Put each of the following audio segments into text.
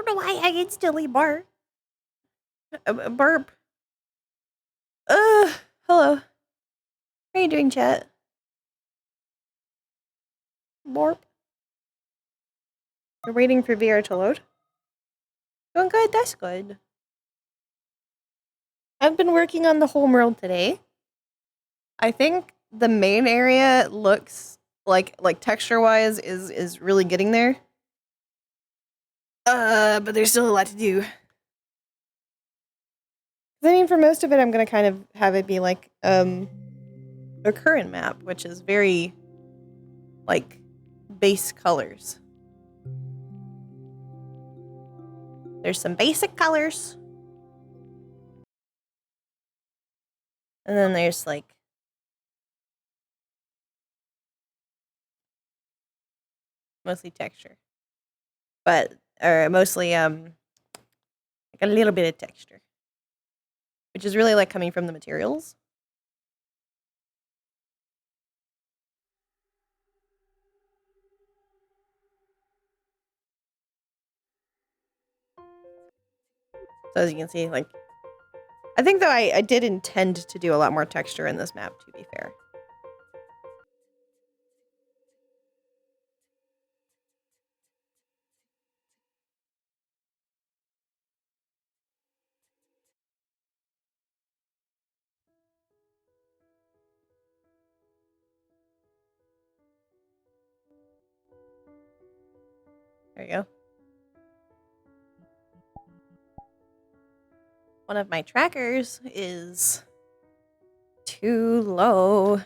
don't know why I instantly bark. Burp. Hello. How are you doing, chat? Borp. We're waiting for VR to load. Doing good, that's good. I've been working on the home world today. I think the main area looks like texture-wise is really getting there. But there's still a lot to do. I mean, for most of it, I'm gonna kind of have it be like a current map, which is very like base colors. There's some basic colors. And then there's like mostly texture. But or mostly like a little bit of texture. Which is really like coming from the materials. So as you can see, like I think though I did intend to do a lot more texture in this map, to be fair. There you go. One of my trackers is too low. I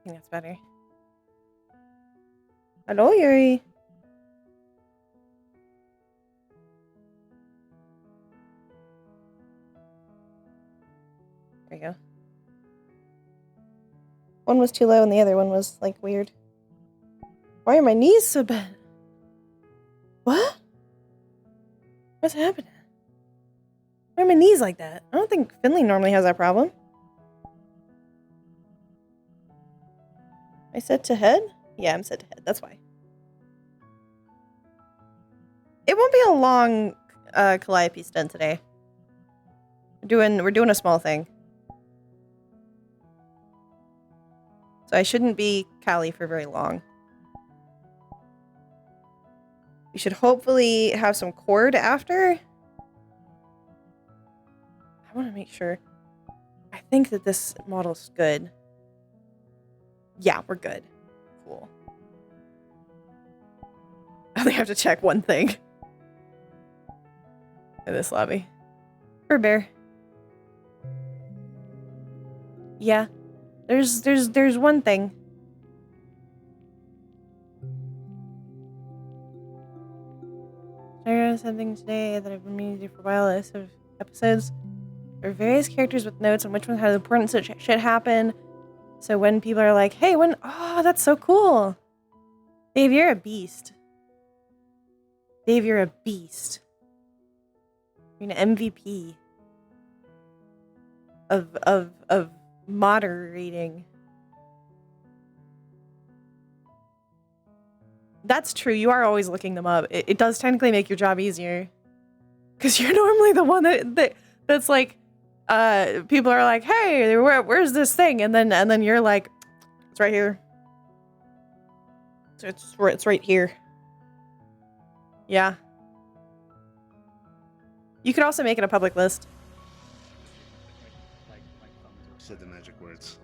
think that's better. Hello, Yuri. There you go. One was too low and the other one was, like, weird. Why are my knees so bad? What? What's happening? Why are my knees like that? I don't think Finley normally has that problem. I set to head? Yeah, I'm set to head. That's why. It won't be a long Calliope stint today. We're doing a small thing. So I shouldn't be Callie for very long. We should hopefully have some cord after. I want to make sure. I think that this model's good. Yeah, we're good. Cool. I only have to check one thing. In this lobby. For bear. Yeah. There's one thing. I read something today that I've been meaning to do for a while. List of episodes. There are various characters with notes on which one had important shit happen. So when people are like, hey, when... Oh, that's so cool. Dave, you're a beast. Dave, you're a beast. You're an MVP. Of moderating. That's true. You are always looking them up. It does technically make your job easier. Because you're normally the one that's like... people are like, hey, where's this thing? And then you're like, it's right here. It's right here. Yeah. You could also make it a public list. Said the magic words.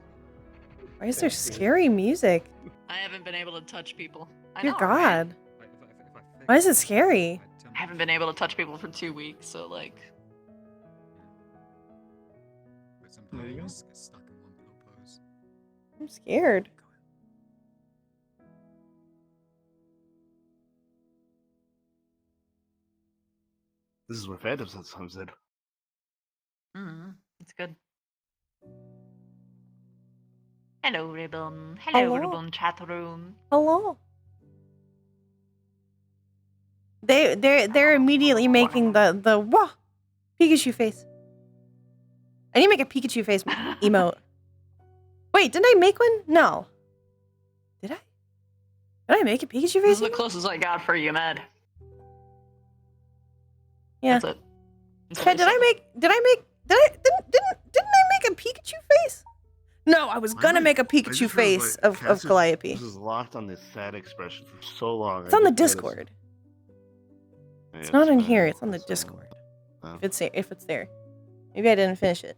Why is there scary music? I haven't been able to touch people. Dear God. Right? Why is it scary? I haven't been able to touch people for 2 weeks, so like... But sometimes you just get stuck in one little pose. I'm scared. This is where Phantoms comes in. It's good. Hello, Ribbon. Hello, Hello. Ribbon chat room. Hello. They're immediately making the wah Pikachu face. I need to make a Pikachu face emote. Wait, didn't I make one? No. Did I? Did I make a Pikachu This face is the emote? closest I got for you, Med. Yeah. That's it. That's Okay, what did I make a Pikachu face? No, I was gonna make a Pikachu face of Calliope. This is locked on this sad expression for so long. It's on the Discord. It's not in here. It's on the Discord. Oh. If it's there. Maybe I didn't finish it.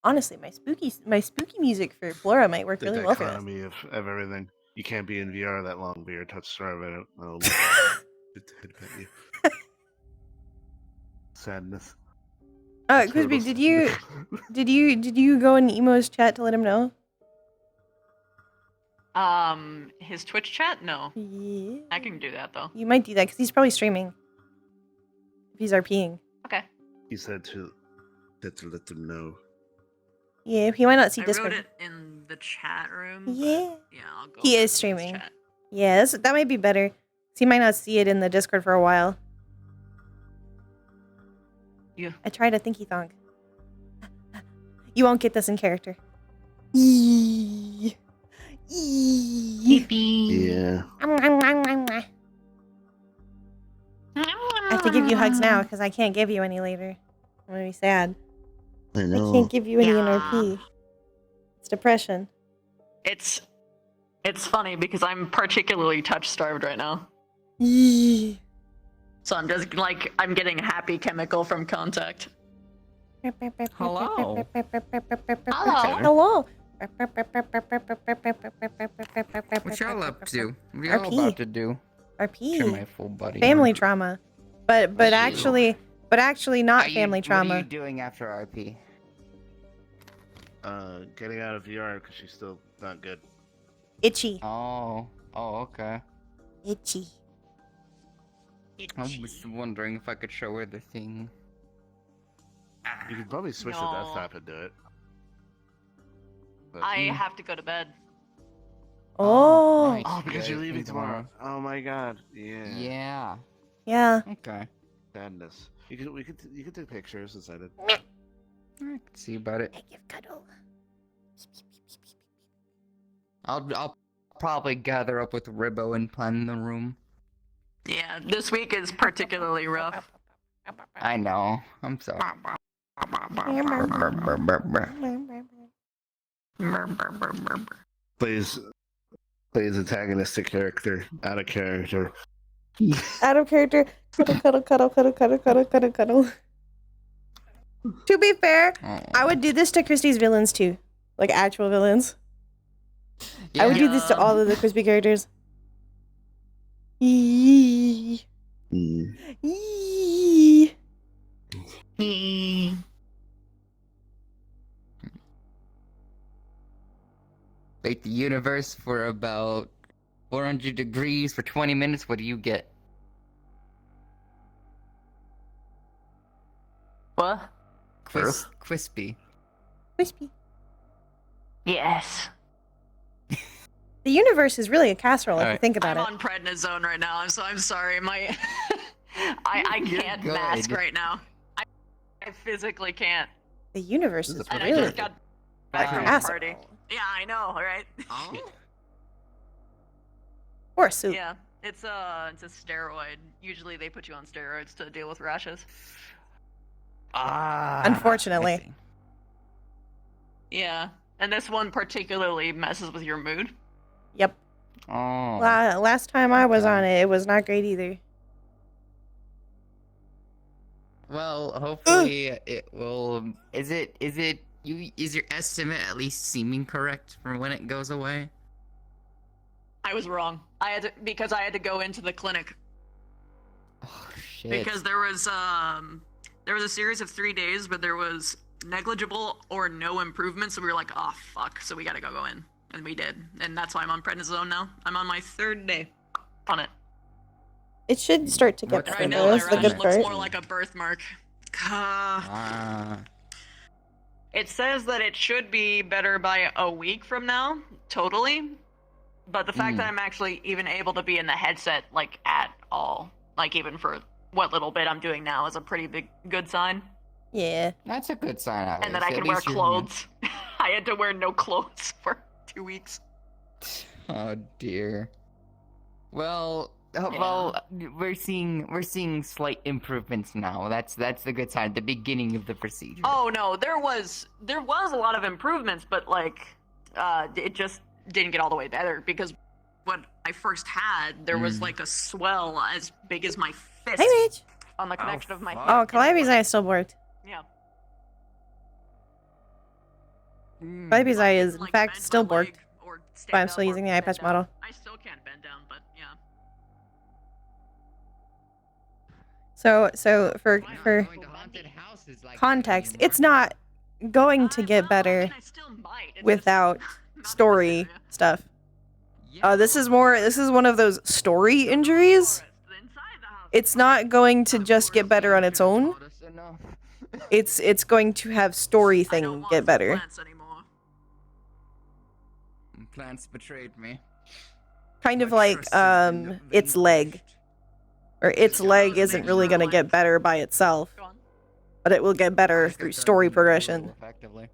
Honestly, my spooky music for Flora might work The really well for this. dichotomy of everything. You can't be in VR that long, but you're touch starve. I'll headbutt you. Sadness. Crispy, did you go in Emo's chat to let him know? His Twitch chat? No. Yeah. I can do that though. You might do that because he's probably streaming. If he's RPing. Okay. He said to let them know. Yeah, he might not see I Discord. wrote it in the chat room. but Yeah. Yeah, I'll go. He over is to his streaming. chat. Yeah, that might be better. 'Cause he might not see it in the Discord for a while. Yeah. I tried a thinky thonk. You won't get this in character. Yee. Yee. Yeah. I have to give you hugs now because I can't give you any later. I'm gonna be sad. I I know. can't give you any Yeah. NRP. It's depression. It's funny because I'm particularly touch starved right now. Yee. So I'm just like I'm getting happy chemical from contact. Hello. Hello. What y'all up to? What y'all RP. about to do? To my RP. full body. Family trauma. But What you- actually not family What are trauma. you doing after RP? Getting out of VR because she's still not good. Itchy. Oh, okay. Itchy. I was wondering if I could show her the thing. You could probably switch No. the desktop and do it. But, I have to go to bed. Oh. right. oh, because Yeah, you're leaving tomorrow. tomorrow. Oh my god. Yeah. Yeah. Yeah. Okay. Sadness. You could take pictures and send it. I can see about it. I give cuddle. I'll probably gather up with Ribbo and plan the room. Yeah, this week is particularly rough. I know. I'm sorry. Plays antagonistic character out of character. Out of character. Cuddle. To be fair, I would do this to Christie's villains too. Like actual villains. I would do this to all of the Crispy characters. Yee. Mm. Yee. Bake the universe for about 400 degrees for 20 minutes. What do you get? What? Crispy. Crispy. Yes. The universe is really a casserole if you Alright. think about I'm it. on prednisone right now, so I'm sorry. My I You're can't good. mask right now. I physically can't. The universe is And I really just got back from a casserole. party. Yeah, I know, right? Oh. Or a soup. Yeah, it's a steroid. Usually they put you on steroids to deal with rashes. Ah. Unfortunately. I see. Yeah, and this one particularly messes with your mood. Yep. Oh. Last time I was on it, it was not great either. Well, hopefully it will. Is your estimate at least seeming correct for when it goes away? I was wrong. Because I had to go into the clinic Oh shit. because there was a series of 3 days, but there was negligible or no improvement. So we were like, oh fuck. So we gotta go in, and we did, and that's why I'm on prednisone now. I'm on my 3rd day on it. It should start to get What better Right kind now, though. my That's the rash good looks part. more like a birthmark. Ah. It says that it should be better by a week from now, totally. But the fact that I'm actually even able to be in the headset, like, at all, like, even for what little bit I'm doing now, is a pretty good sign. Yeah. That's a good sign, at And that least. I At can wear least you're- clothes. I had to wear no clothes for 2 weeks. Oh dear. Well, we're seeing slight improvements now. That's the good sign. The beginning of the procedure. Oh no, there was a lot of improvements, but like, it just didn't get all the way better because when I first had, there was like a swell as big as my fist Hey, Mitch. on the connection of my fuck. head. Oh, Calliope's eye still worked. Yeah. Calliope's eye is, in Like, fact, bend still my borked. leg or stand But I'm up still or using the eye bend patch down. model. I still can't bend down, but yeah. So for Going to haunted houses like that context, anymore. it's not going to get better I still might. It's just without not in this story area. stuff. Yeah. This is one of those story injuries. It's not going to just get better on its own. It's going to have story I don't thing want get some better. plants anymore. Plants betrayed me. Kind of My like trust has been its leg. Or its leg Yeah, isn't maybe really for, gonna get like- better by itself, Go on. but it will get better Like a through story garden progression. tool, effectively.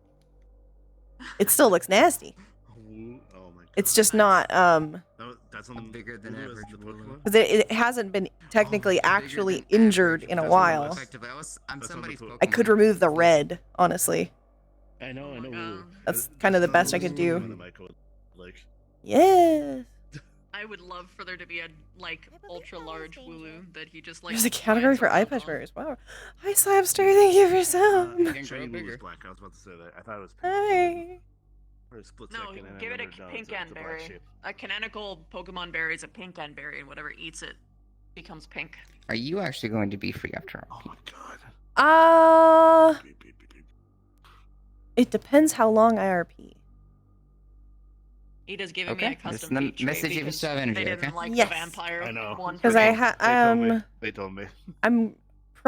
It still looks nasty. Ooh, oh my god. It's just not That's on Bigger than Hulu as average the balloon. Pokemon? because it hasn't been technically Bigger actually than injured average in a balloon, while. effectively. I'm That's on the somebody's book. I could Pokemon. remove the red, honestly. I know, Oh my God. That's kind of the best I could do. Like, Yes. I would love for there to be a like ultra large Wooloo that he just like. There's a category for eye finds patch himself wearers. Wow. Hi, Slapster. Thank you for some. Can grow shiny blue bigger. was black. I was about to say that. I thought it was pink. Hi. For a split No, second, and give it then a no, pink it's a black berry. shape. A canonical Pokemon berry is a pink berry, and whatever eats it becomes pink. Are you actually going to be free after all? Oh my god. Uh, Beep, beep, beep, beep. it depends how long IRP. Ida's giving Okay, me a just custom the feed tray message if you because still have energy, they didn't okay? like Yes. the vampire I know. one. Because for I me. They told me. I'm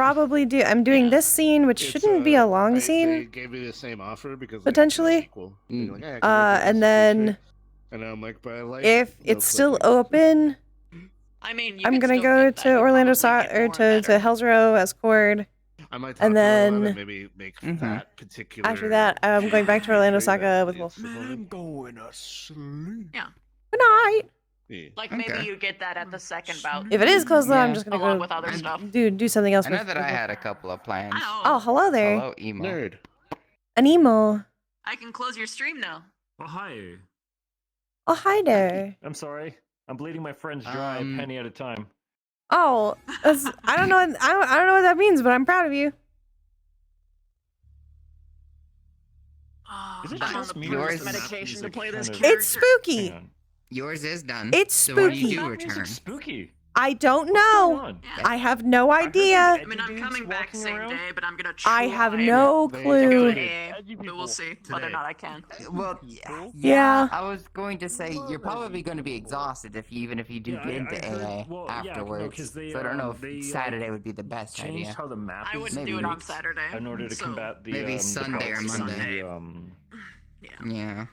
I'm doing Yeah. this scene, which It's, shouldn't be a long They scene. gave me the same offer because Potentially. Like, equal. They're like, "Hey, I can make you And this then feature." And I'm like, but I like if no it's still clicking. open, I mean, you I'm could gonna still go get that. to You'd Orlando probably get or more and to better. Hell's Row as Cord. I might talk and to her about then it, maybe make that particular. After that, I'm going back to Orlando trait that Saga with is Wolf. supported. going to sleep. Good night. Yeah. Like Okay. maybe you get that at the second bout. If it is closed, though, I'm Yeah. just gonna Along go with other I'm- stuff. do something else. I know with- that I had a couple of plans. I know. Oh, hello there. Hello, emo. Nerd. An emo. I can close your stream now. Oh, hi. Oh, hi there. I'm sorry. I'm bleeding my friends dry, a penny at a time. Oh, I don't know. I don't know what that means, but I'm proud of you. Oh, Is it I'm on just the me or Bruce is this medication to music play this kind of- character. It's spooky. Hang on. Yours is done. It's So when you spooky. do That return. music's spooky. I don't What's going know. on? Yeah. I have no I heard these idea. I mean, I'm dudes coming back walking same around. day, but I'm gonna try. I have no They- to go clue. to AA, Edgy but we'll people see whether or today. not I can. Well, Yeah. I was going to say you're probably going to be exhausted even if you do Yeah, get I into heard- AA well, yeah, no, afterwards. 'cause they, so I don't know they, if Saturday would be the best Changed idea. how the map I is wouldn't do maybe it on grouped Saturday. in order to so- combat the Maybe the Sunday or problems in Monday. the, Yeah.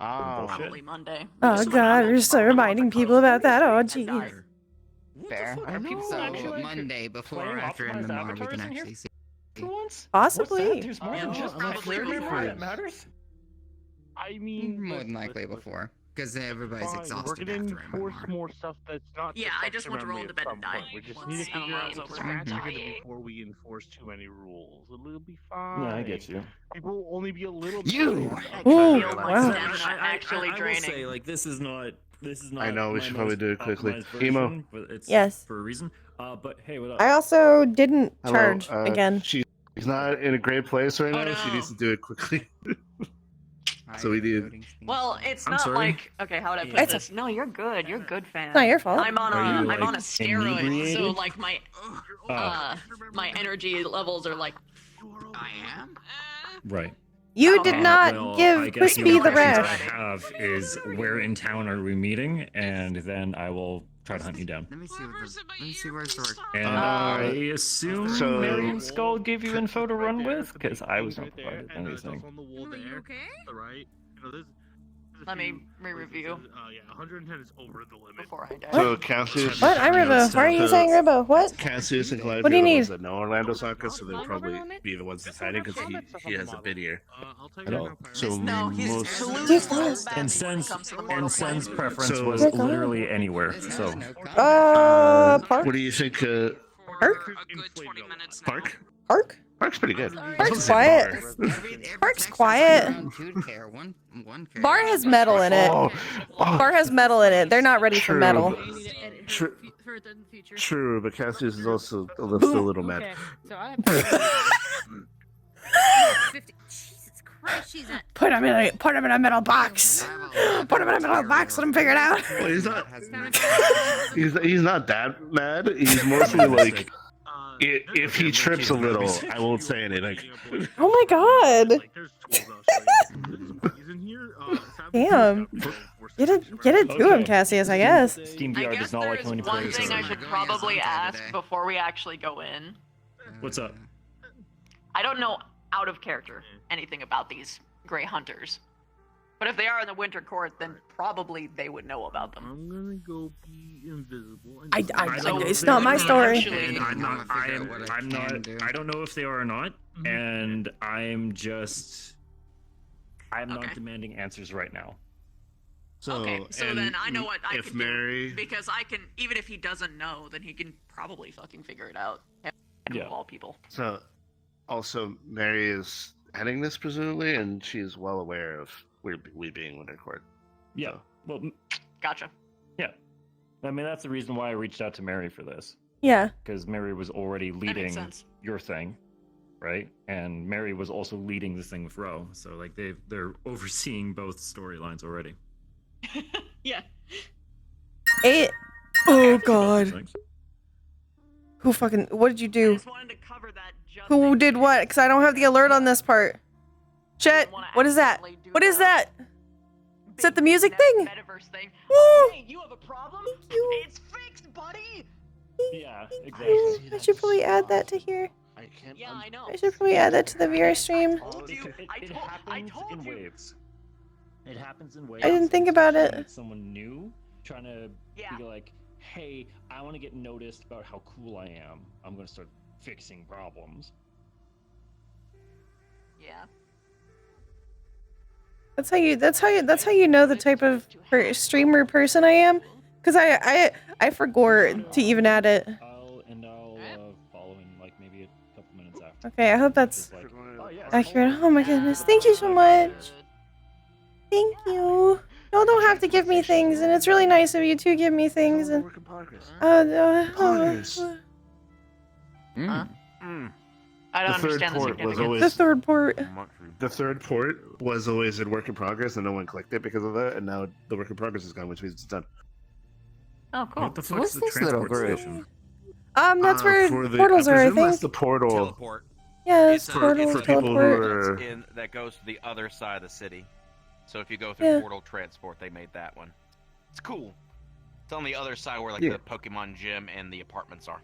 Oh. bullshit. Probably Monday. Oh Because God, when we're still reminding people about that. Oh I've jeez. died. Fair. Fuck, I are people know. So actually Monday, before playing or after in optimized the morning, we avatars can in here? actually see. for once? Possibly. What's that? There's more Yeah, than just probably that before. that matters. I mean, More than likely listen, before, because everybody's fine, exhausted We're gonna after enforce MMR. more stuff that's not. Yeah, I just want to roll memory into bed at and some die point. We just once need to figure MMR out is what the over. stats are gonna Die. be before we enforce too many rules. It'll be fine. Yeah, I get you. People will only be a little. You! I Ooh, feel my wow. stamina actually I will draining. say, like, this is not. I know, we my should probably most do it quickly. optimized Emo. version, but it's Yes. for a reason. But hey, what up? I also didn't Hello, charge again. She's not in a great place right Oh, now. She no. needs to do it quickly. So we did- Well, it's I'm not sorry? like okay. How would I put It's- this? No, you're good. You're good, fan. It's not your fault. I'm on a Are you, I'm on a like, steroid, so inebriated? like my energy levels are like. I am. Right. You did Okay. not Well, I give guess Crispy the questions rash. I have is where in town are we meeting, and then I will try to hunt you down. Let me see where's the And I assume so- Mary and Skull gave you info to run with, because I was not Right there, provided and there's anything. on the wall Are you there. okay? to the right. You know, there's a Let me few re-review. places, yeah, 110 is over the limit. Before I die. So Cassius. What? I'm Ribbo. Why are you saying Ribbo? What? Cassius and Calliope What do you are the need? ones that know Orlando Soccer, so they'll probably be the ones deciding because he has a bid here. I'll tell At you all. now, Pyro. So No, he's most. deluded. And Sen's preference So- was You're gone. literally anywhere. So Park? What do you think? Park? A good 20 minutes now. Park? Park? Park's pretty good. Park's quiet. Park's quiet. Bar has metal in it. Oh, Bar has metal in it. They're not ready for True, metal. but- True, but Cassius is also still a little mad. Okay, so I have 50. Jesus Christ, she's at. Put him in a metal box. Put him in a metal box. Let him figure it out. Well, he's not that mad. He's mostly like, if he trips a little, I won't say anything. Oh my god. Like, there's tools I'll show you. There's keys in here. Damn. Get it to him, Cassius, I guess. Steam I VR guess does not like there's when you one play thing I this. should probably ask before we actually go in. What's up? I don't know out of character anything about these Grey Hunters. But if they are in the Winter Court, then probably they would know about them. I'm gonna go be invisible. It's not my story. Actually, And I'm not. I don't know if they are or not, and I'm not Okay. demanding answers right now. So, okay, so and then I know what I if can Mary, do. Because I can, even if he doesn't know, then he can probably fucking figure it out. Yeah. Of all people. so also Mary is heading this presumably, and she's well aware of we being Winter Court. Yeah. So- Well, Gotcha. I mean that's the reason why I reached out to Mary for this, Yeah. because Mary was already That makes leading sense. your thing, right? And Mary was also leading this thing with Ro, so like they're overseeing both storylines already. Yeah. Oh god. Thanks. Who fucking? What did you I do? just wanted to cover that just Who in did case. what? Because I don't have the alert on this part. Chet, Wanna what is that? accidentally do What is the that? Is that the music thing? Metaverse thing. Woo! Hey, you have a problem? Thank you. It's fixed, buddy. Yeah, Ew, exactly. I should probably add that to here. I can't. Yeah, I know. I should probably add that to the VR stream. told you. It I happens told in you. waves. It happens in waves. I didn't think about especially when it. it's someone new trying to Yeah. be like, hey, I want to get noticed about how cool I am. I'm going to start fixing problems. Yeah. That's how you know the type of streamer person I am. Cause I forgot to even add it. I'll follow in like maybe a couple minutes after. Okay, I hope that's Just like, oh yeah, accurate. Oh my goodness, thank you so much. Thank you. Y'all don't have to give me things, and it's really nice of you to give me things. And Work in progress. the I don't The third understand the port was significance. always third port. the third port was always in work in progress, and no one clicked it because of that. And now the work in progress is gone, which means it's done. Oh, cool. what the So fuck's what's the this little transport group? station? That's where for the, portals are, I presume that's think. the portal. Teleport. Yeah, It's it's a- portal, it's for people who teleport. are- That's in that goes to the other side of the city. So if you go through Yeah. portal transport, they made that one. It's cool. It's on the other side where like Yeah. the Pokemon gym and the apartments are.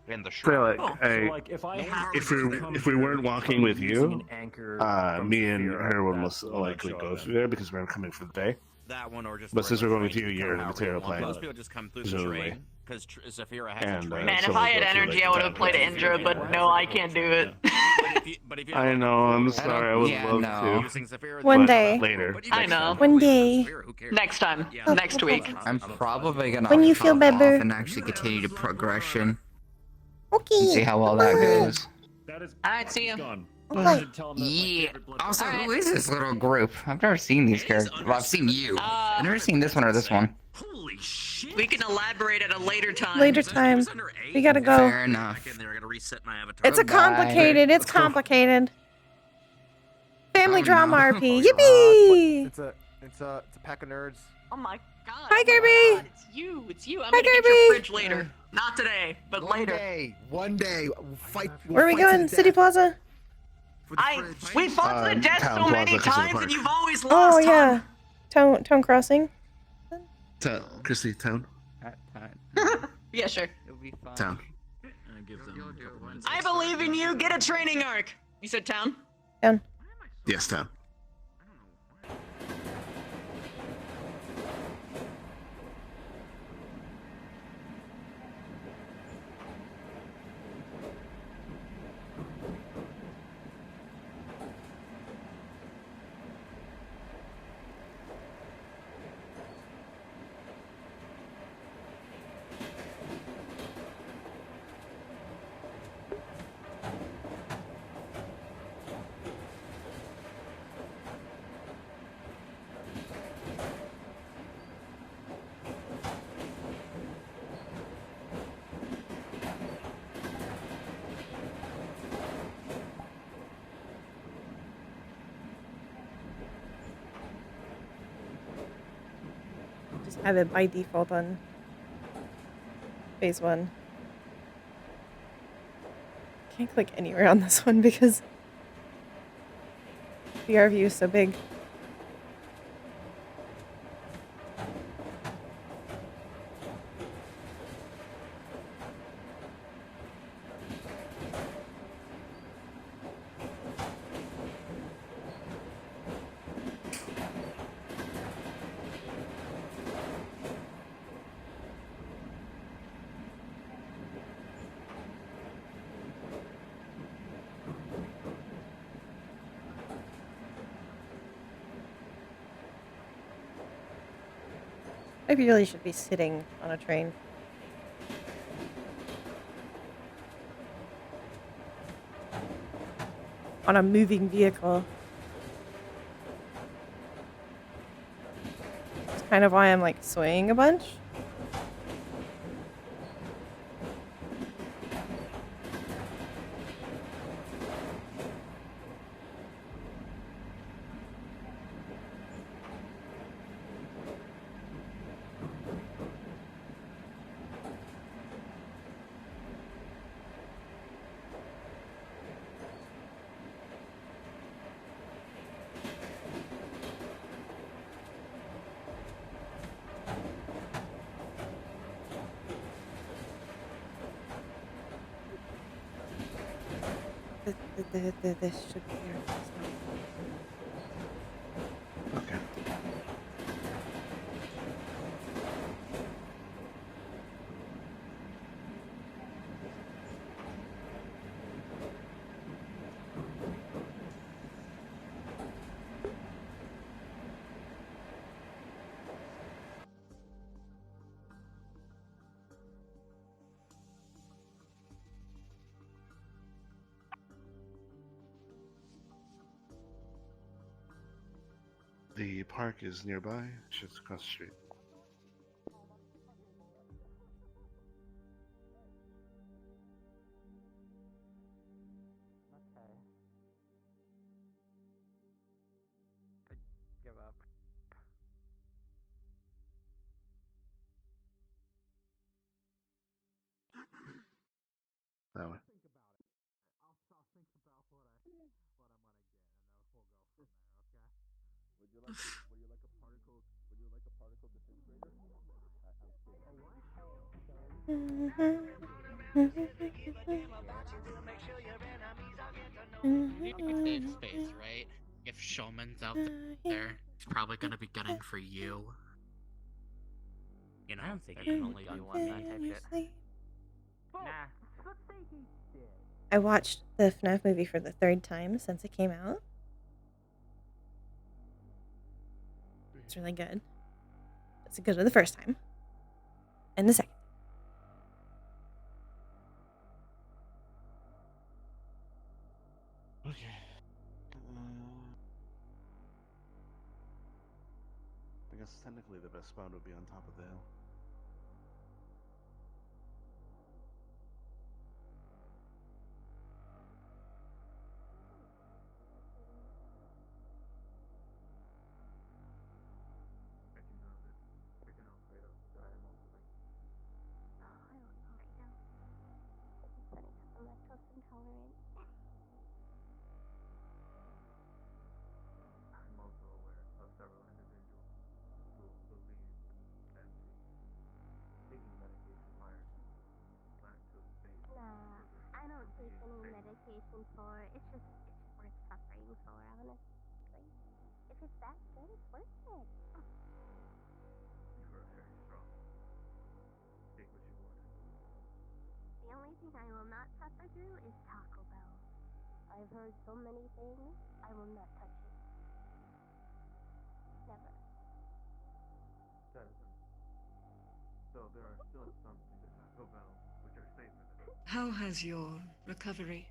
And the So shrine. like, So I, like if I had if to we- come if we weren't through- walking come with using you, an anchor from me and Sphere, her would that's most the one I'd likely show go up through there because we're coming for the day. That one or just. But the since we're going regular with you, train, you're come the out material real one. plane. Most people just come through the Presumably. train because Zafira has And, a train. Man, so if I we'll had go through, energy, like, I would the have played top Indra, but no, I can't do it. But if you I know. I'm I sorry. I don't- would yeah, love no. to. using Zafira, One but day. later. I know. One day. Next time. Yeah. Next week. I'm probably gonna When you feel hop better. off and actually continue to progression and Okay. see how well that goes. That is Alright, see ya. gone. Okay. I should tell him that my Yeah. favorite blood Also, Alright. who is this little group? I've never seen these characters. Well, I've seen you. I've never seen this one or this one. Holy shit! We can elaborate at a later time. Later time. We gotta go. Fair enough. Back in there, I gotta reset my avatar. It's a Goodbye. complicated. It's Let's go. complicated. Family Oh, drama no. RP. Yippee! It's a pack of nerds. Oh my god. Hi, oh my Kirby. God, It's you. It's you. I'm Hi, gonna get Kirby. your fridge later. Not today, but One later. day, one day, we'll fight. Where are we going? City Plaza? For the We fought to the death Town so many Plaza, Crystal times, Park. and you've always Oh lost. yeah, town crossing. Christy Town. Yeah, sure. It'll be fine. Town. Give them You'll a do it couple one minutes. day. I believe in you. Get a training arc. You said town? Down. Yes, town. Just have it by default on phase 1. Can't click anywhere on this one because VR view is so big. I really should be sitting on a train. On a moving vehicle. That's kind of why I'm like swaying a bunch. This should be here. Okay. The park is nearby, just across the street. Give up. That way. You need to be safe space, right? If Showman's out there, he's probably gonna be gunning for you. You know, I don't think there he can can only be gun one. that type shit. Nah. I watched the FNAF movie for the 3rd time since it came out. It's really good. It's good of the first time. And the second. Okay. I guess technically the best spot would be on top of the hill. I'm also aware of several individuals who believe that medication for. It's just worth suffering for, honestly. If it's that good, it's worth it. You are very strong. Take what you want. The only thing I will not suffer through is Taco Bell. I've heard so many things, I will not touch it. Never. That isn't. So there are still some things at Taco Bell which are safer than How has your recovery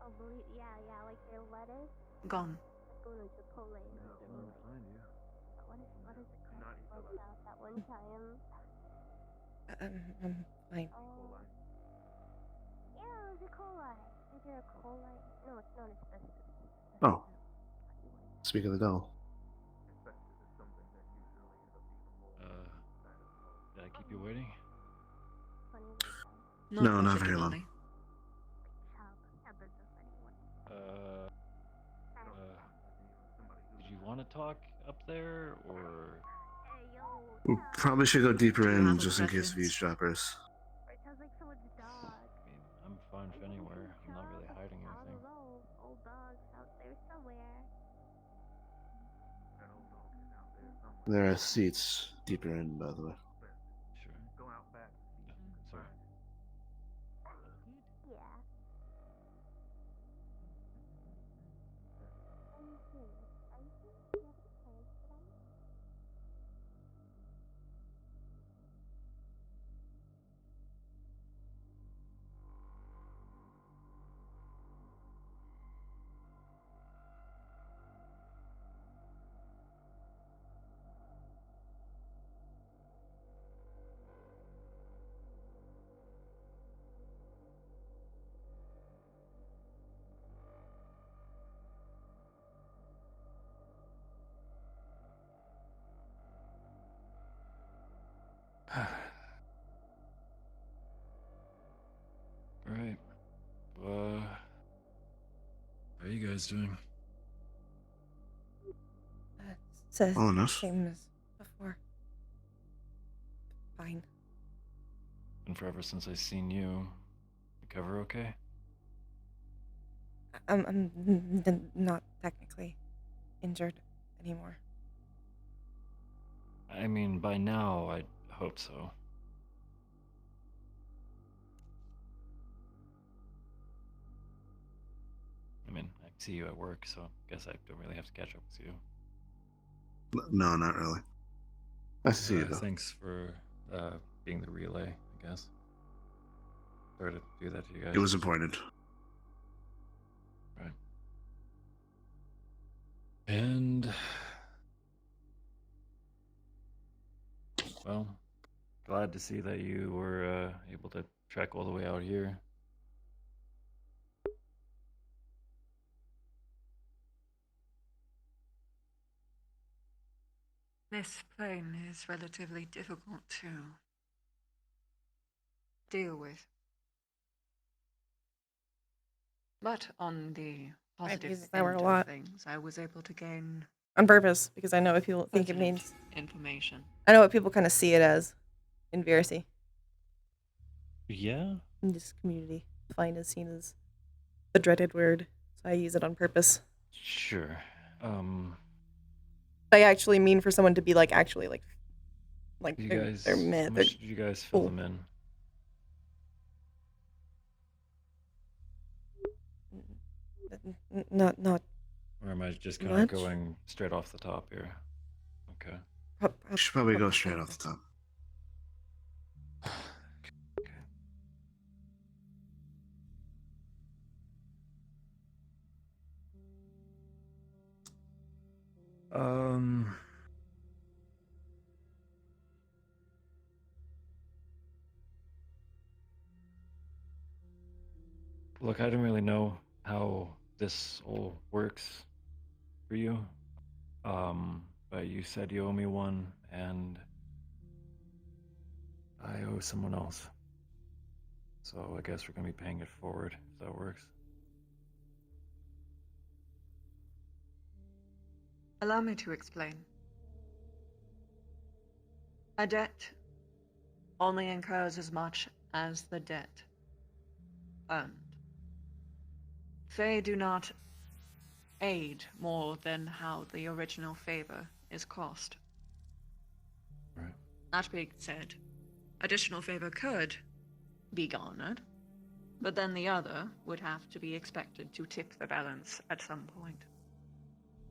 Oh, yeah, like their lettuce. gone? Let's go to Chipotle and No, get I'm like, fine, you. what is it Do called? not eat the Like lettuce. that one time. I'm fine. Oh. Yeah, it was E. coli. Is there a coli? No, it's not asbestos. Oh. Speak of the devil. Asbestos is something that usually ends up being a mold. Did I keep you waiting? No, not very long. Did you want to talk up there, or? We probably should go deeper Do you in have a just in case of preference? eavesdroppers. It sounds like someone's dog. I mean, I'm fine with anywhere. I'm not really hiding I anything. don't know. Old dog's out there somewhere. That old dog is out there somewhere. There are seats deeper in, by the way. Sure. Go out back. Sorry. Yeah. Are you serious? Are you serious? You have any plans tonight? Right. How are you guys doing? It's the Oh, enough. same as before. Fine. Been forever since I seen you. Recover okay? I'm not technically injured anymore. I mean, by now, I hope so. I mean, I see you at work, so I guess I don't really have to catch up with you. No, not really. Nice to see you, though. Thanks for being the relay, I guess. Sorry to do that to you guys. It was important. Right. And well, glad to see that you were able to trek all the way out here. This plane is relatively difficult to deal with. But on the positive used that word end a of lot. things, I was able to gain On purpose, because I know what people think it positive means. information. I know what people kind of see it as in VRC. Yeah? In this community. Fine is seen as a dreaded word, so I use it on purpose. Sure. I actually mean for someone to be like actually like You they're, guys, they're how mad. much did you guys fill cool. them in? Not. Or am I just kind of much? going straight off the top here? Okay. You should probably go straight off the top. Um. Look, I don't really know how this all works for you. But you said you owe me one, and I owe someone else. So I guess we're gonna be paying it forward, if that works. Allow me to explain. A debt only incurs as much as the debt earned. Fae do not aid more than how the original favor is cost. Right. That being said, additional favor could be garnered, but then the other would have to be expected to tip the balance at some point.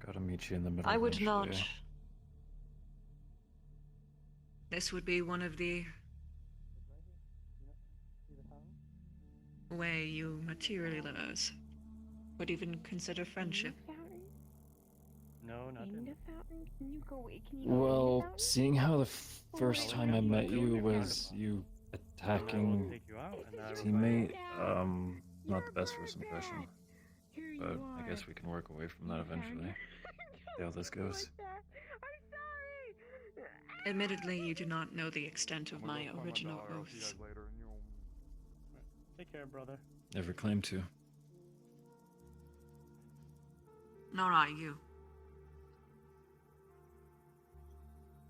Gotta meet you in the middle. I would not. eventually. This would be one of the way you materializers would even consider friendship. No, not Can you go away? Can you Well, seeing how the first time I met you was you attacking take you out, and a teammate, not the best first impression. But I guess we can work away from that eventually. See how this goes. Admittedly, you do not know the extent of my original oaths. Take care, brother. Never claimed to. Nor are you.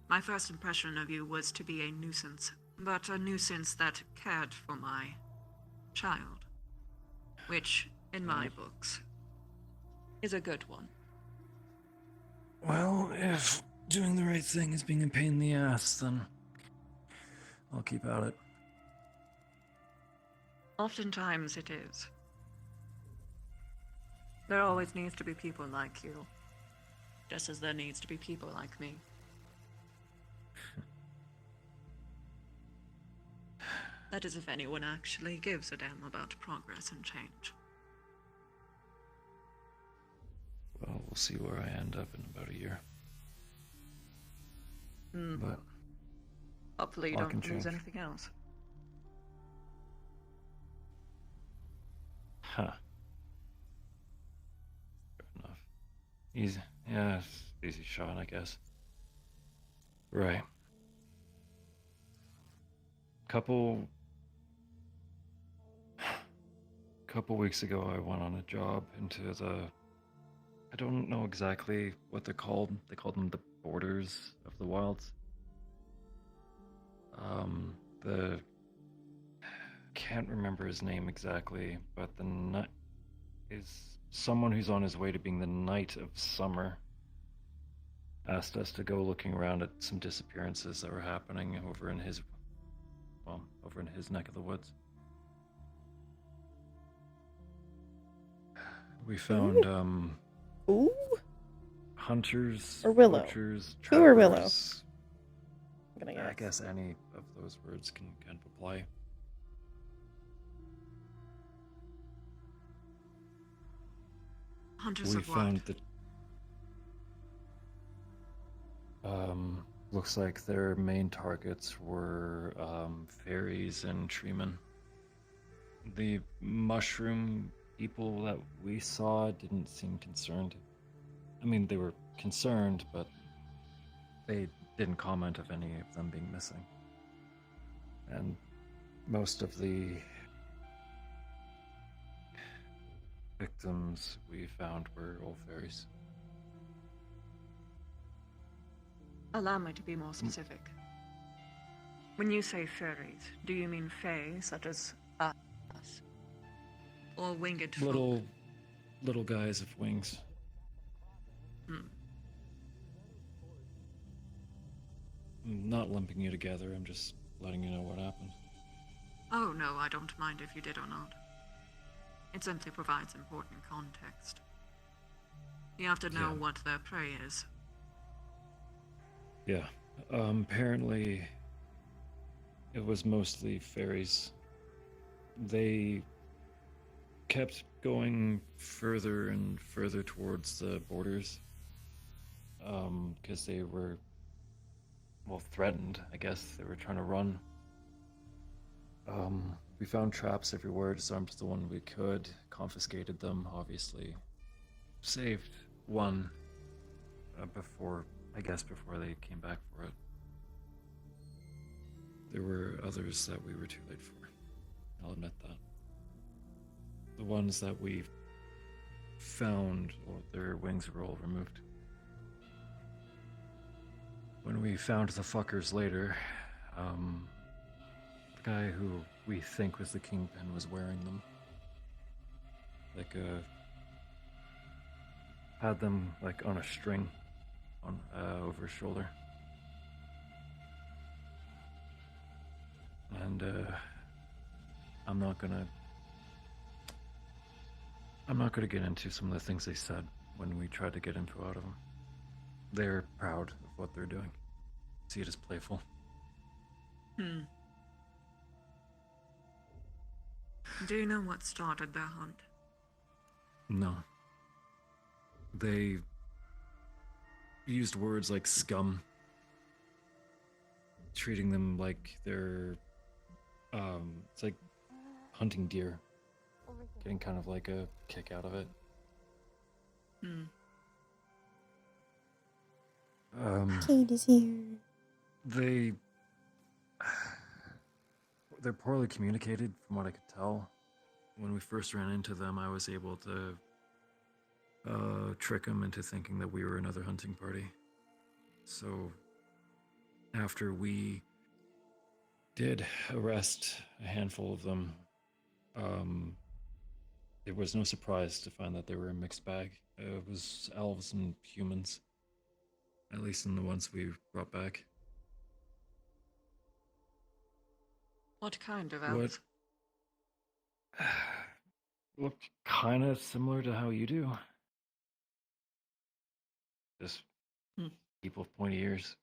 My first impression of you was to be a nuisance, but a nuisance that cared for my child, which, in my books, is a good one. Well, if doing the right thing is being a pain in the ass, then I'll keep at it. Oftentimes it is. There always needs to be people like you, just as there needs to be people like me. That is if anyone actually gives a damn about progress and change. Well, we'll see where I end up in about a year. But hopefully you lot can don't lose change. anything else. Huh. Fair enough. Easy. Yeah, easy shot, I guess. Right. Couple weeks ago, I went on a job into the... I don't know exactly what they're called. They call them the borders of the wilds. The... Can't remember his name exactly, but the knight is someone who's on his way to being the Knight of Summer. Asked us to go looking around at some disappearances that were happening over in his neck of the woods. We found Ooh. hunters, Or Willow. butchers, Who or Willow? trappers. I'm gonna I guess any of those words can kind of apply. Hunters We of what? found that looks like their main targets were fairies and treemen. The mushroom people that we saw didn't seem concerned. I mean, they were concerned, but they didn't comment of any of them being missing. And most of the victims we found were old fairies. Allow me to be more specific. When you say fairies, do you mean fae, such as us? Or winged folk? Little guys of wings. I'm not lumping you together, I'm just letting you know what happened. Oh, no, I don't mind if you did or not. It simply provides important context. You have to know Yeah. what their prey is. Yeah. Apparently, it was mostly fairies. They kept going further and further towards the borders. Because they were, well, threatened, I guess. They were trying to run. We found traps everywhere, disarmed the one we could, confiscated them, obviously. Saved one before they came back for it. There were others that we were too late for. I'll admit that. The ones that we found, or their wings were all removed. When we found the fuckers later, the guy who we think was the kingpin was wearing them. Like a had them like on a string on over his shoulder. And I'm not gonna get into some of the things they said when we tried to get info out of them. They're proud of what they're doing. See it as playful. Do you know what started their hunt? No. They used words like scum, treating them like they're, it's like hunting deer, getting kind of like a kick out of it. Kate is here. They're poorly communicated from what I could tell. When we first ran into them, I was able to trick them into thinking that we were another hunting party. So after we did arrest a handful of them, it was no surprise to find that they were a mixed bag. It was elves and humans, at least in the ones we brought back. What kind of elves? Looked kind of similar to how you do. Just people with pointy ears.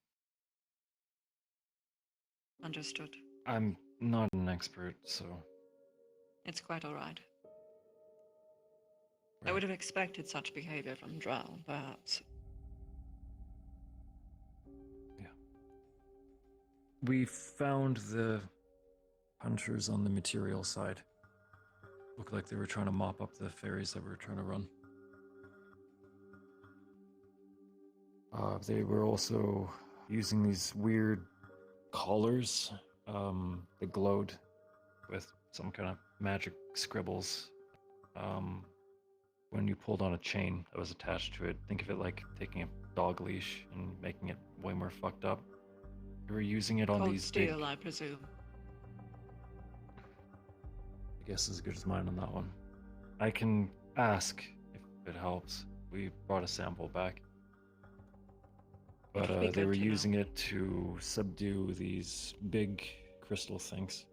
Understood. I'm not an expert, so... It's quite alright. I would have expected such behavior from Drow, perhaps. Yeah. We found the hunters on the material side. Looked like they were trying to mop up the ferries that we were trying to run. They were also using these weird collars that glowed with some kind of magic scribbles. When you pulled on a chain that was attached to it, think of it like taking a dog leash and making it way more fucked up. They were using it on Cold these steel, big... I presume. I guess as good as mine on that one. I can ask if it helps. We brought a sample back. But they were using it to subdue these big crystal things.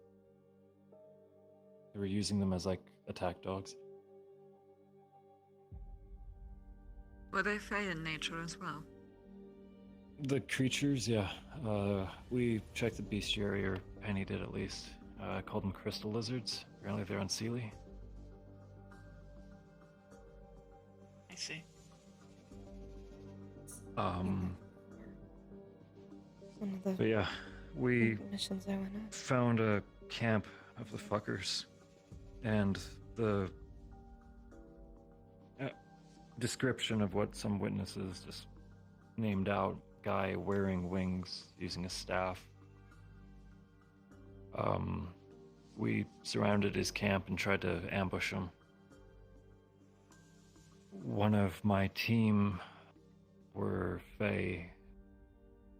They were using them as like attack dogs. Were they fey in nature as well? The creatures, yeah. We checked the bestiary, or Penny did at least. Called them crystal lizards. Apparently they're unseelie. I see. But yeah, we missions I went on. found a camp of the fuckers, and the description of what some witnesses just named out: guy wearing wings, using a staff. We surrounded his camp and tried to ambush him. One of my team were Fae,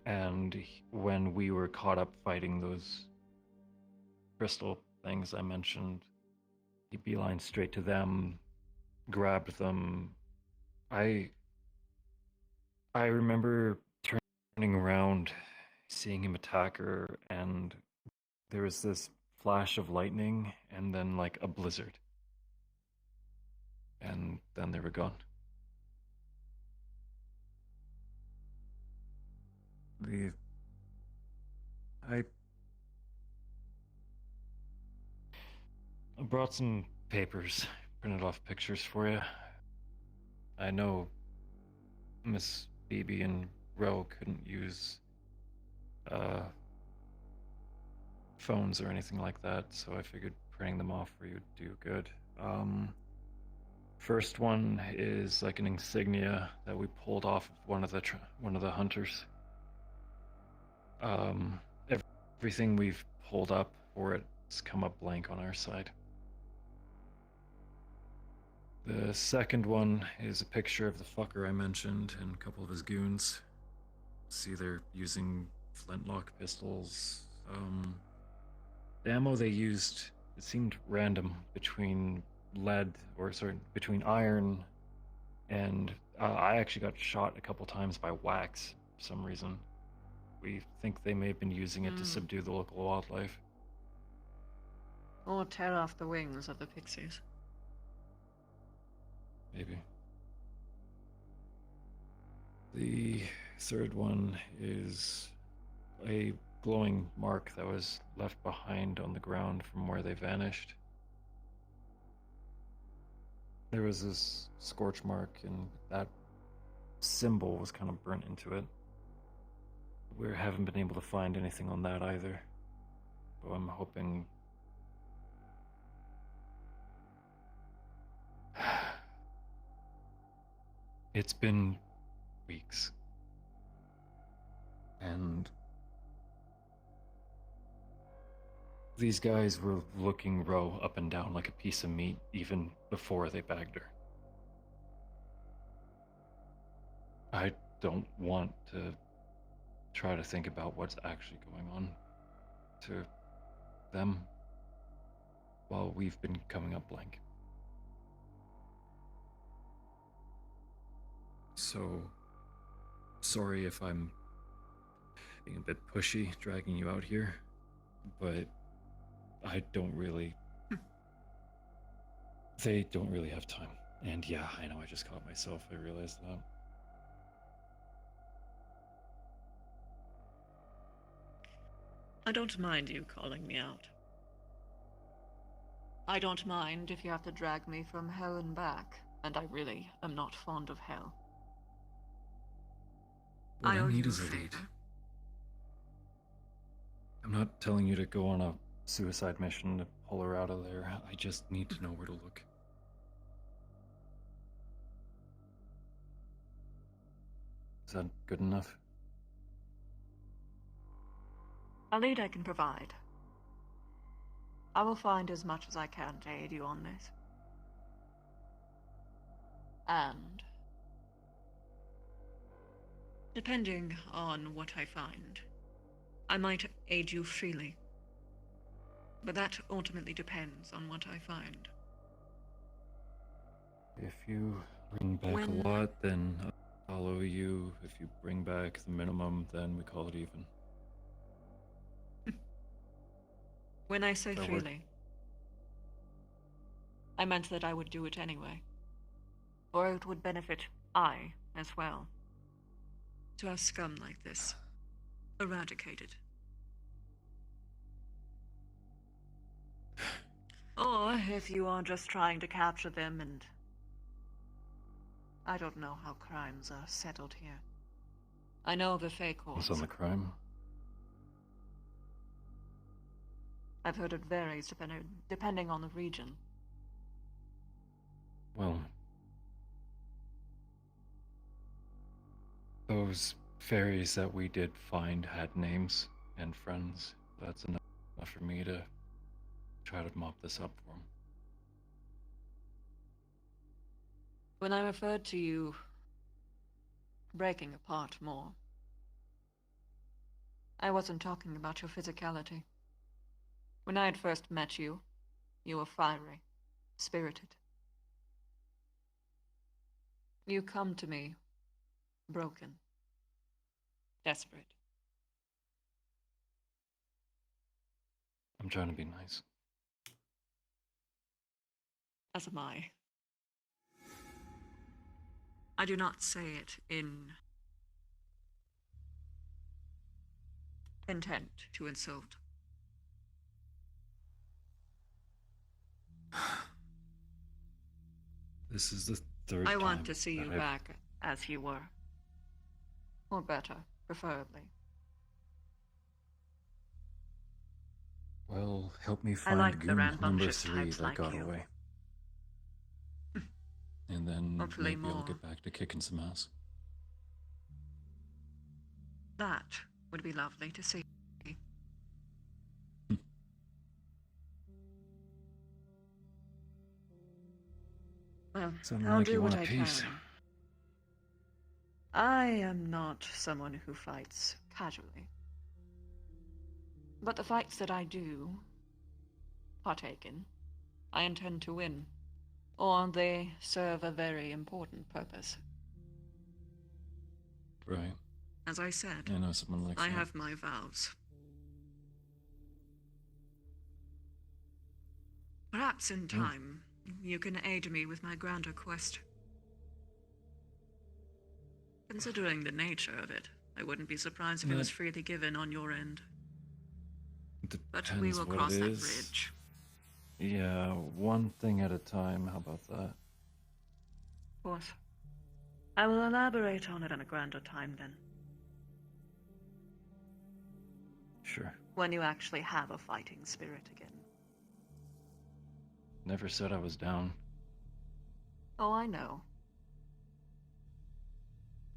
and when we were caught up fighting those crystal things I mentioned, he beelined straight to them, grabbed them. I remember turning around, seeing him attack her, and there was this flash of lightning and then like a blizzard. And then they were gone. I brought some papers, printed off pictures for you. I know Miss Phoebe and Ro couldn't use phones or anything like that, so I figured printing them off for you would do good. First one is like an insignia that we pulled off of one of the hunters. Everything we've pulled up for it has come up blank on our side. The second one is a picture of the fucker I mentioned and a couple of his goons. See, they're using flintlock pistols. The ammo they used, it seemed random between between iron And I actually got shot a couple times by wax for some reason. We think they may have been using it to subdue the local wildlife. Or tear off the wings of the pixies. Maybe. The third one is a glowing mark that was left behind on the ground from where they vanished. There was this scorch mark, and that symbol was kind of burnt into it. We haven't been able to find anything on that either. So I'm hoping... It's been weeks. And these guys were looking Ro up and down like a piece of meat even before they bagged her. I don't want to try to think about what's actually going on to them while we've been coming up blank. So, sorry if I'm being a bit pushy, dragging you out here, but I don't really... They don't really have time. And yeah, I know I just caught myself, I realized that. I don't mind you calling me out. I don't mind if you have to drag me from hell and back, and I really am not fond of hell. What I owe need you is a favor. lead. I'm not telling you to go on a suicide mission to pull her out of there. I just need to know where to look. Is that good enough? A lead I can provide. I will find as much as I can to aid you on this. And, depending on what I find, I might aid you freely. But that ultimately depends on what I find. If you bring back a lot, then I'll owe you. If you bring back the minimum, then we call it even. When I say That work? freely, I meant that I would do it anyway. For it would benefit I as well. To have scum like this eradicated. Or if you are just trying to capture them and... I don't know how crimes are settled here. I know of the fake What's courts. on the crime? I've heard it varies depending on the region. Well, those fairies that we did find had names and friends. That's enough for me to try to mop this up for them. When I referred to you breaking apart more, I wasn't talking about your physicality. When I had first met you, you were fiery, spirited. You come to me broken, desperate. I'm trying to be nice. As am I. I do not say it in intent to insult. This is the third I time want to see you that I've- back as you were. Or better, preferably. Well, help me I find like the goon number rambunctious 3 types that like got you. away. And then Hopefully maybe I'll more. get back to kicking some ass. That would be lovely to see. Well, Sounding I'll like do you what want a I piece. can. I am not someone who fights casually. But the fights that I do partake in, I intend to win. or they serve a very important purpose. Right. As I said, I know someone like I that. have my vows. Perhaps in time, you can aid me with my grander quest. Considering the nature of it, I wouldn't be surprised if it was freely given on your end. But we Depends will what cross it that is. bridge. Yeah, one thing at a time. How about that? Of course. I will elaborate on it in a grander time then. Sure. When you actually have a fighting spirit again. Never said I was down. Oh, I know.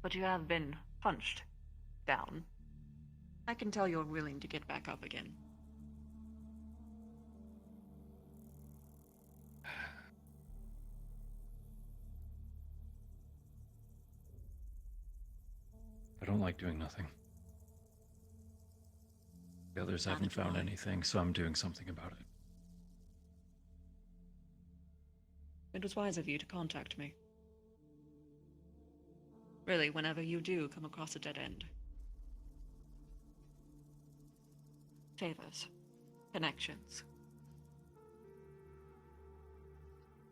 But you have been punched down. I can tell you're willing to get back up again. I don't like doing nothing. The others Neither haven't do found I. anything, so I'm doing something about it. It was wise of you to contact me. Really, whenever you do come across a dead end. Favors. Connections.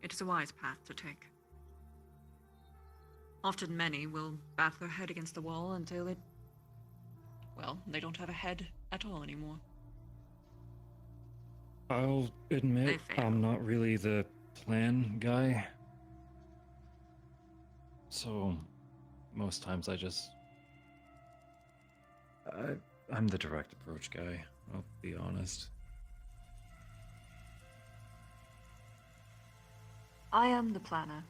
It is a wise path to take. Often many will bat their head against the wall until it... well, they don't have a head at all anymore. I'll admit They fail. I'm not really the plan guy. So, most times I'm the direct approach guy, I'll be honest. I am the planner.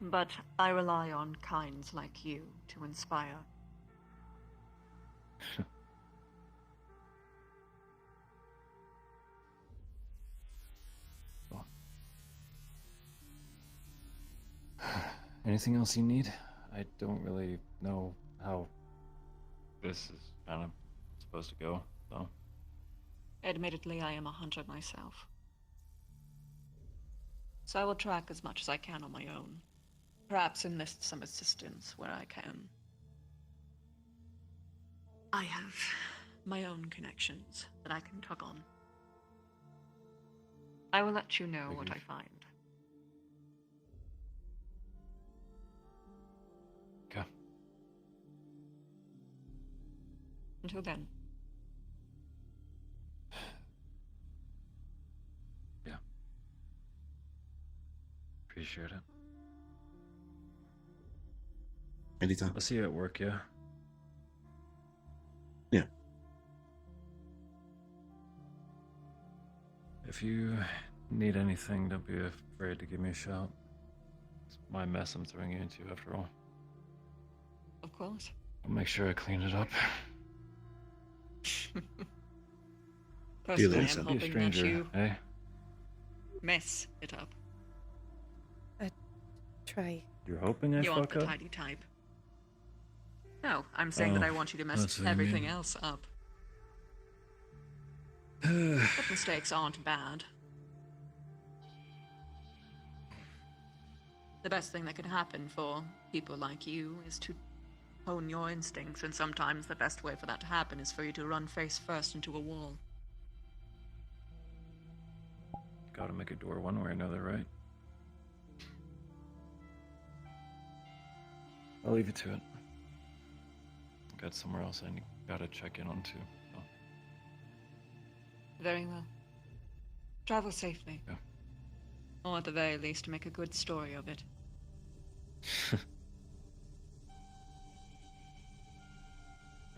But I rely on kinds like you to inspire. Anything else you need? I don't really know how this is kind of supposed to go, so. Admittedly, I am a hunter myself. So I will track as much as I can on my own. Perhaps enlist some assistance where I can. I have my own connections that I can tug on. I will let you know what I find. Okay. Until then. Yeah. Appreciate it. Anytime. I'll see you at work, yeah? Yeah. If you need anything, don't be afraid to give me a shout. It's my mess I'm throwing you into, after all. Of course. I'll make sure I clean it up. Personally, Don't I'm Be a hoping that stranger, you eh? mess it up. Try. You're hoping I You aren't fuck the up? tidy type. No, I'm saying that Oh, I want you to mess that's what you everything mean. else up. But mistakes aren't bad. The best thing that can happen for people like you is to hone your instincts, and sometimes the best way for that to happen is for you to run face first into a wall. Gotta make a door one way or another, right? I'll leave you to it. Got somewhere else I gotta check in on too. So. Very well. Travel safely. Yeah. Or at the very least, make a good story of it.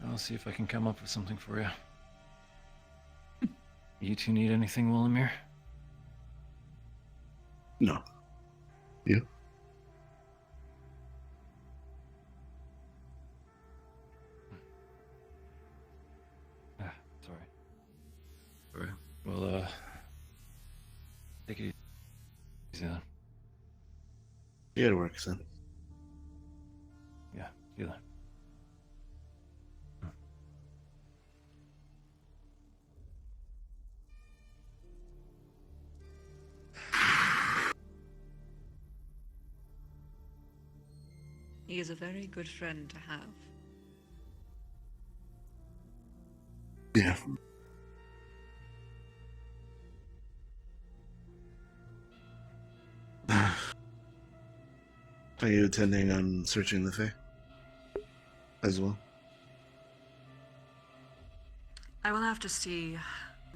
I'll see if I can come up with something for you. You two need anything, Willamir? No. You? Ah, sorry. Sorry. Well, take it easy then. You gotta work, son. Yeah, see you then. He is a very good friend to have. Yeah. Are you intending on searching the Fae as well? I will have to see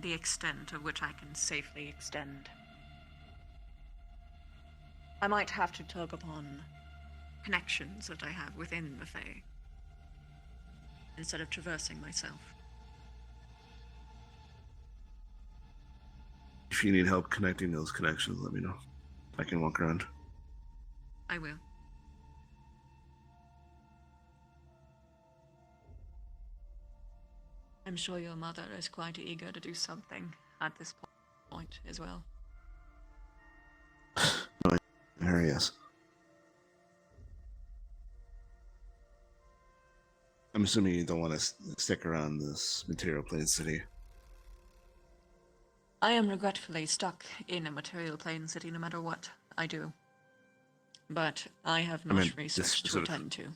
the extent of which I can safely extend. I might have to tug upon connections that I have within the Fae, instead of traversing myself. If you need help connecting those connections, let me know. I can walk around. I will. I'm sure your mother is quite eager to do something at this point as well. Her, yes. I'm assuming you don't want to stick around this material plane city. I am regretfully stuck in a material plane city no matter what I do. But I have I meant much this research to specific- attend to.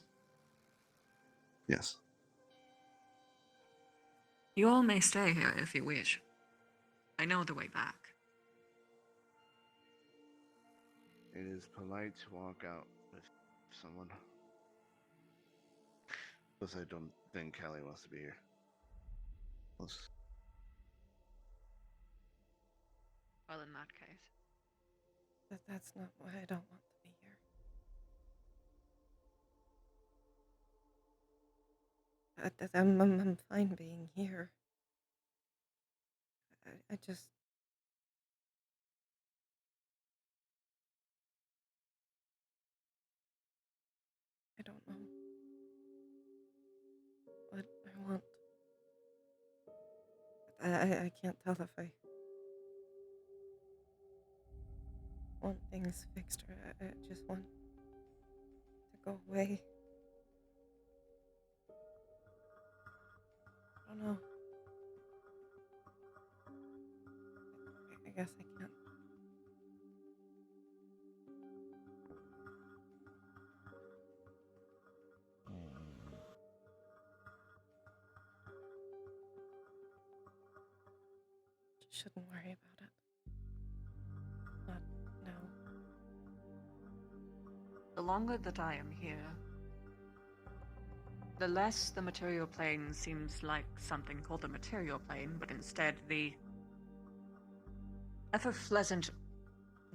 Yes. You all may stay here if you wish. I know the way back. It is polite to walk out with someone. Plus, I don't think Callie wants to be here. Plus, Well, in that case. That's not why I don't want to be here. I'm fine being here. I just... I don't know what I want. I can't tell if I want things fixed or I just want to go away. I don't know. I guess I can't. Shouldn't worry about it. Not now. The longer that I am here, the less the material plane seems like something called the material plane, but instead the ever-pleasant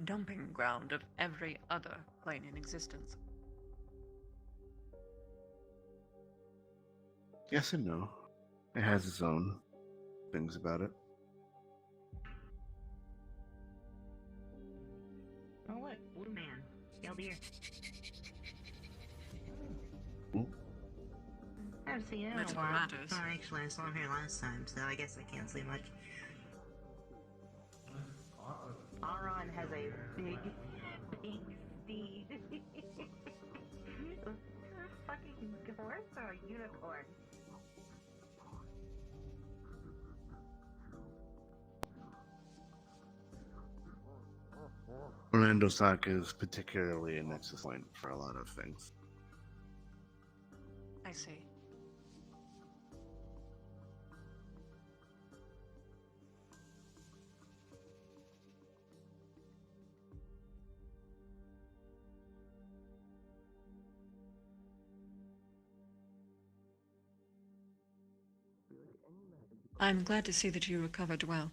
dumping ground of every other plane in existence. Yes and no. It has its own things about it. Oh look, Blue Man. Still here. I haven't seen you in a That's what while. matters. Oh, actually, I saw him here last time, so I guess I can't say much. Aron has a big steed. A fucking horse or a unicorn? Orlando stock is particularly a nexus point for a lot of things. I see. I'm glad to see that you recovered well.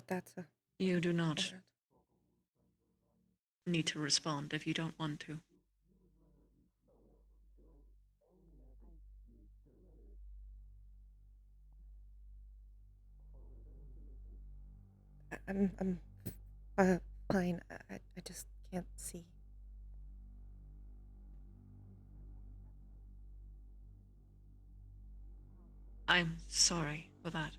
That's a... You do not need to respond if you don't want to. I'm fine. I just can't see. I'm sorry for that.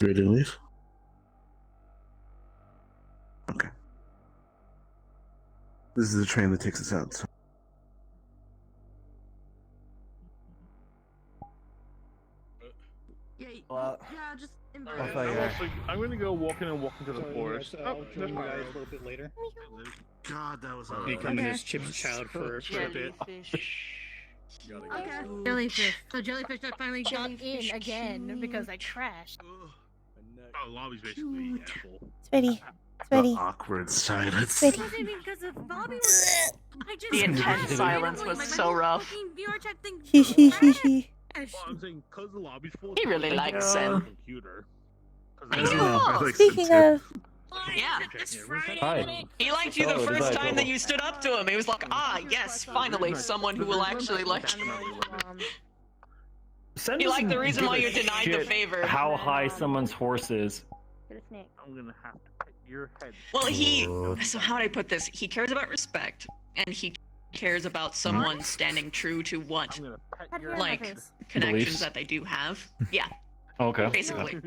You ready to leave? Okay. This is the train that takes us out. Yeah, just I'm gonna go walk into the forest. I'll join you guys a little bit later. God, that was Becoming his Chip's child for a bit. Okay. Jellyfish. So jellyfish that finally got in again because I crashed. Oh, lobby's basically full. Sweetie. Sweetie. Awkward silence. It wasn't even because of Bobby. I just The intense silence was so rough. Hee hee hee hee. I'm saying because the lobby's full. He really likes Sen. Computer. Speaking of. Yeah. Hi. He liked you the Oh, first did I? time that you stood up to him. He was like, ah, yes, finally, someone who will actually like you. Sen He liked the doesn't reason give why a you denied the shit favor. How high someone's horse is. I'm gonna have to pet your head. Well, so how would I put this? He cares about respect, and he cares about someone standing true to what, like, connections Beliefs? that they do have. Yeah, Okay. basically.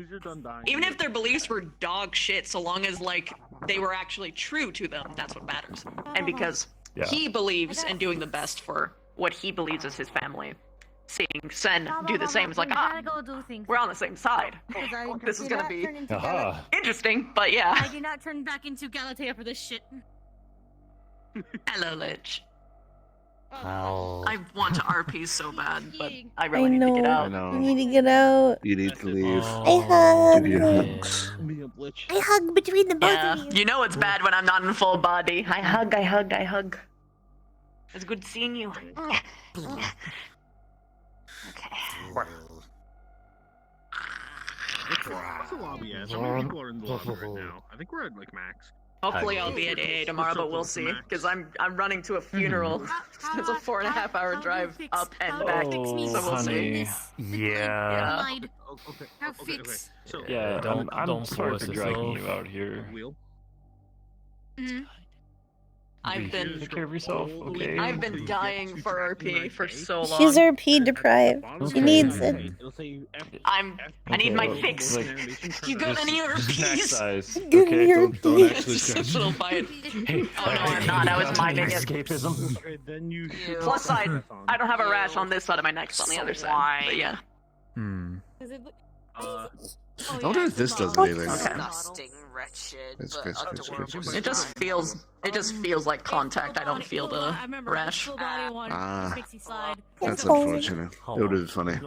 Even if their beliefs were dog shit, so long as, like, they were actually true to them, that's what matters. And because he believes in doing the best for what he believes is his family. Seeing Sen do the same is like, ah, we're on the same side. This is gonna be interesting, but yeah. I did not turn back into Galatea for this shit. Hello, Lich. How? I want to RP so bad, but I I really need to get know. out. You need to get out. You need to leave. I hug. Give you hugs. I hug between the both Yeah, of you. you know it's bad when I'm not in full body. I hug, I hug, I hug. It's good seeing you. Okay. What's the lobby at? How many people are in the lobby right now? I think we're at like max. Hopefully I'll be at AA tomorrow, but we'll see. Because I'm running to a funeral. It's a 4.5 hour drive up and back, so we'll see. Yeah. How fix? Yeah, I'm sorry for dragging you out here. I've been Take care of yourself, okay? I've been dying for RP for so long. She's RP deprived. She needs it. I need my fix. You got any RPs? Size. Give me your don't piece. actually Just a little bite. Oh no, I'm not. I was minding it. Escapism. Plus side, I don't have a rash on this side of my neck, it's on the other side. But yeah. I wonder if this does anything. Disgusting, wretched. It just feels like contact. I don't feel the rash. That's unfortunate. It would have been funny.